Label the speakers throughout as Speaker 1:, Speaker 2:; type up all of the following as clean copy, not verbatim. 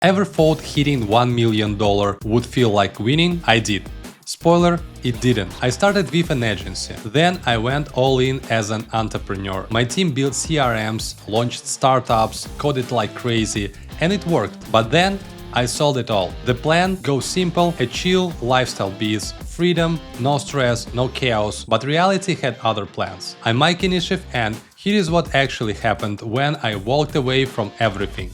Speaker 1: Ever thought hitting $1 million would feel like winning? I did. Spoiler, it didn't. I started with an agency. Then I went all in as an entrepreneur. My team built CRMs, launched startups, coded like crazy, and it worked. But then I sold it all. The plan: go simple, a chill lifestyle biz, freedom, no stress, no chaos. But reality had other plans. I'm Mike Inishev, and here is what actually happened when I walked away from everything.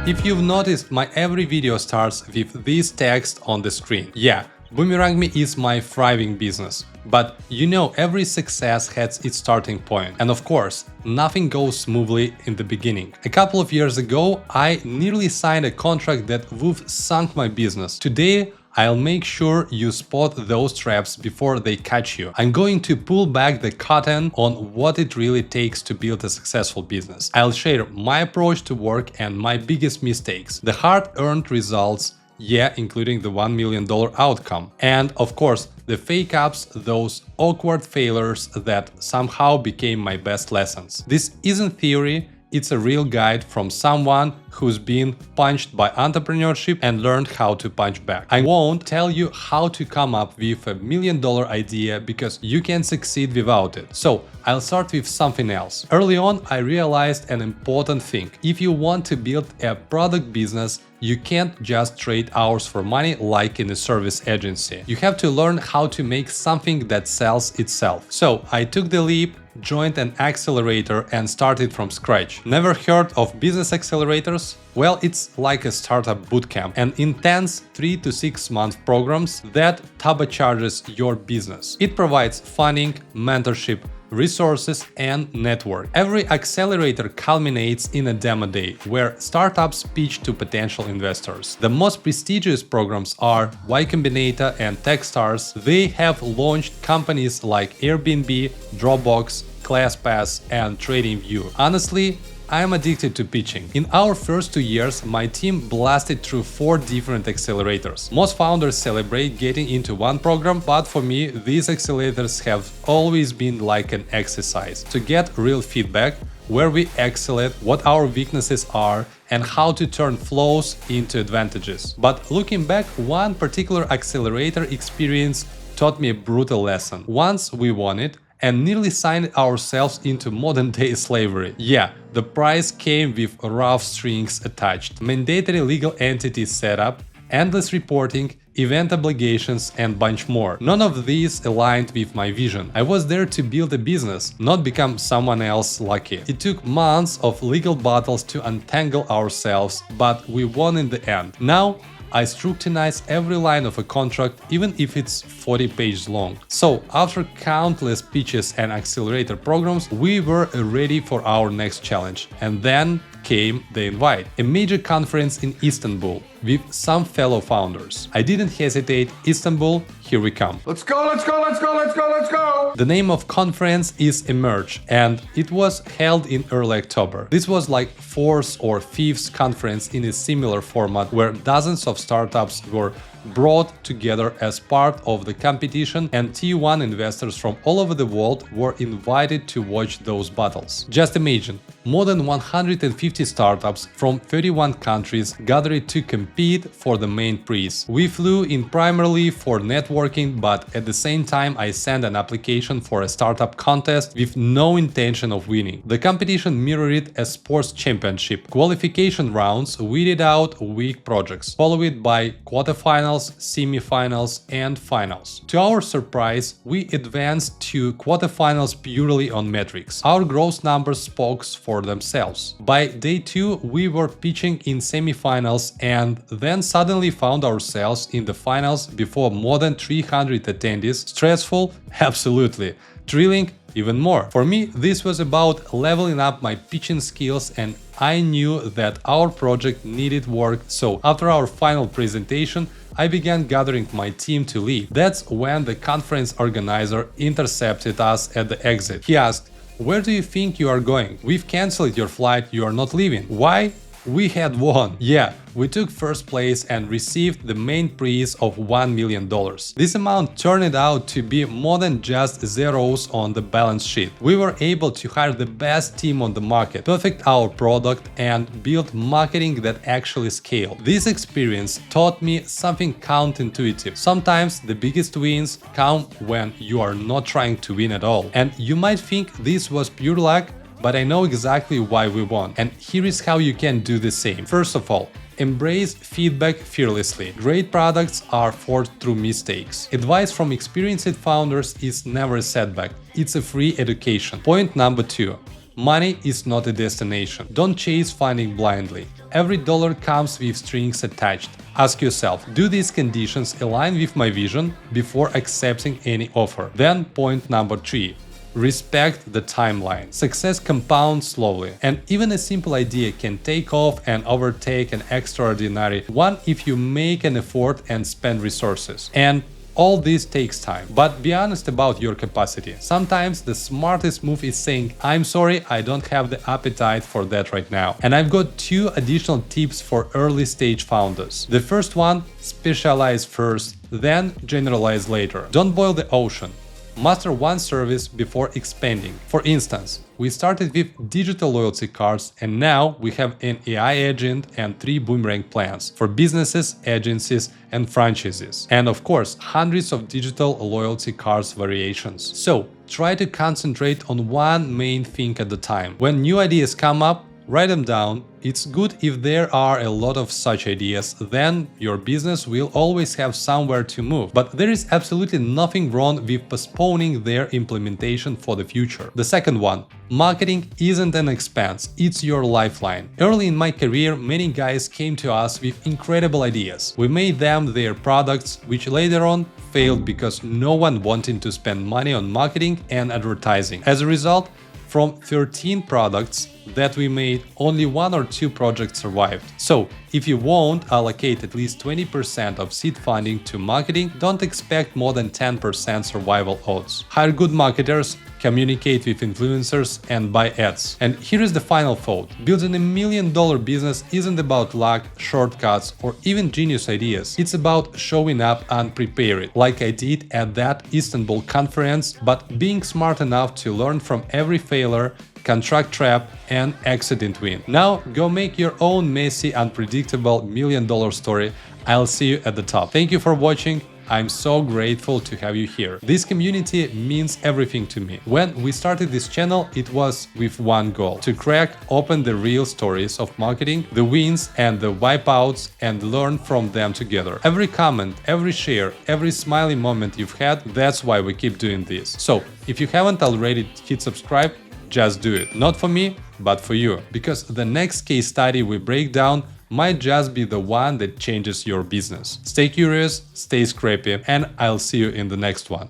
Speaker 1: If you've noticed, my every video starts with this text on the screen. Yeah, Boomerang Me is my thriving business. But you know, every success has its starting point. And of course, nothing goes smoothly in the beginning. A couple of years ago, I nearly signed a contract that would sunk my business. Today, I'll make sure you spot those traps before they catch you. I'm going to pull back the curtain on what it really takes to build a successful business. I'll share my approach to work and my biggest mistakes, the hard-earned results, yeah, including the $1 million outcome, and of course, the fake-ups, those awkward failures that somehow became my best lessons. This isn't theory. It's a real guide from someone who's been punched by entrepreneurship and learned how to punch back. I won't tell you how to come up with $1 million idea because you can succeed without it. So I'll start with something else. Early on, I realized an important thing. If you want to build a product business, you can't just trade hours for money like in a service agency. You have to learn how to make something that sells itself. So I took the leap, joined an accelerator and started from scratch. Never heard of business accelerators? Well, it's like a startup bootcamp, an intense 3 to 6 month programs that turbocharges your business. It provides funding, mentorship, resources and network. Every accelerator culminates in a demo day where startups pitch to potential investors. The most prestigious programs are Y Combinator and Techstars. They have launched companies like Airbnb, Dropbox, ClassPass and TradingView. Honestly, I am addicted to pitching. In our first 2 years, my team blasted through 4 different accelerators. Most founders celebrate getting into one program, but for me, these accelerators have always been like an exercise to get real feedback, where we excel at, what our weaknesses are, and how to turn flaws into advantages. But looking back, one particular accelerator experience taught me a brutal lesson. Once we won it, and nearly signed ourselves into modern-day slavery. Yeah, the price came with rough strings attached, mandatory legal entity setup, endless reporting, event obligations and bunch more. None of these aligned with my vision. I was there to build a business, not become someone else lucky. It took months of legal battles to untangle ourselves, but we won in the end. Now, I scrutinize every line of a contract, even if it's 40 pages long. So, after countless pitches and accelerator programs, we were ready for our next challenge. And then came the invite, a major conference in Istanbul with some fellow founders. I didn't hesitate. Istanbul, here we come.
Speaker 2: Let's go, let's go, let's go, let's go, let's go!
Speaker 1: The name of conference is Emerge, and it was held in early October. This was like 4th or 5th conference in a similar format where dozens of startups were brought together as part of the competition, and T1 investors from all over the world were invited to watch those battles. Just imagine, more than 150 startups from 31 countries gathered to compete for the main prize. We flew in primarily for networking, but at the same time I sent an application for a startup contest with no intention of winning. The competition mirrored a sports championship. Qualification rounds weeded out weak projects, followed by quarterfinals, semi-finals and finals. To our surprise, we advanced to quarterfinals purely on metrics. Our gross numbers spoke for themselves. By day 2, we were pitching in semi-finals and then suddenly found ourselves in the finals before more than 300 attendees. Stressful? Absolutely. Thrilling? Even more. For me, this was about leveling up my pitching skills, and I knew that our project needed work, so after our final presentation, I began gathering my team to leave. That's when the conference organizer intercepted us at the exit. He asked, "Where do you think you are going? We've cancelled your flight, you are not leaving. Why?" we had won. Yeah, we took first place and received the main prize of $1 million. This amount turned out to be more than just zeros on the balance sheet. We were able to hire the best team on the market, perfect our product, and build marketing that actually scaled. This experience taught me something counterintuitive. Sometimes the biggest wins come when you are not trying to win at all. And you might think this was pure luck, but I know exactly why we won. And here is how you can do the same. First of all, embrace feedback fearlessly. Great products are forged through mistakes. Advice from experienced founders is never a setback. It's a free education. Point number 2. Money is not a destination. Don't chase funding blindly. Every dollar comes with strings attached. Ask yourself, do these conditions align with my vision before accepting any offer? Then point number 3. Respect the timeline. Success compounds slowly, and even a simple idea can take off and overtake an extraordinary one if you make an effort and spend resources. And all this takes time. But be honest about your capacity. Sometimes the smartest move is saying, I'm sorry, I don't have the appetite for that right now. And I've got 2 additional tips for early stage founders. The first one, specialize first, then generalize later. Don't boil the ocean. Master one service before expanding. For instance, we started with digital loyalty cards, and now we have an AI agent and 3 boomerang plans for businesses, agencies, and franchises. And of course, hundreds of digital loyalty cards variations. So try to concentrate on one main thing at a time. When new ideas come up, write them down. It's good if there are a lot of such ideas, then your business will always have somewhere to move. But there is absolutely nothing wrong with postponing their implementation for the future. The second one, marketing isn't an expense, it's your lifeline. Early in my career, many guys came to us with incredible ideas. We made them their products, which later on failed because no one wanted to spend money on marketing and advertising. As a result, from 13 products that we made, only 1 or 2 projects survived. So, if you won't allocate at least 20% of seed funding to marketing, don't expect more than 10% survival odds. Hire good marketers, communicate with influencers, and buy ads. And here is the final thought. Building $1 million business isn't about luck, shortcuts, or even genius ideas. It's about showing up unprepared, like I did at that Istanbul conference, but being smart enough to learn from every failure, contract trap, and accident win. Now go make your own messy, unpredictable $1 million story. I'll see you at the top. Thank you for watching. I'm so grateful to have you here. This community means everything to me. When we started this channel, it was with one goal: to crack open the real stories of marketing, the wins and the wipeouts, and learn from them together. Every comment, every share, every smiling moment you've had, that's why we keep doing this. So if you haven't already, hit subscribe. Just do it. Not for me, but for you. Because the next case study we break down might just be the one that changes your business. Stay curious, stay scrappy, and I'll see you in the next one.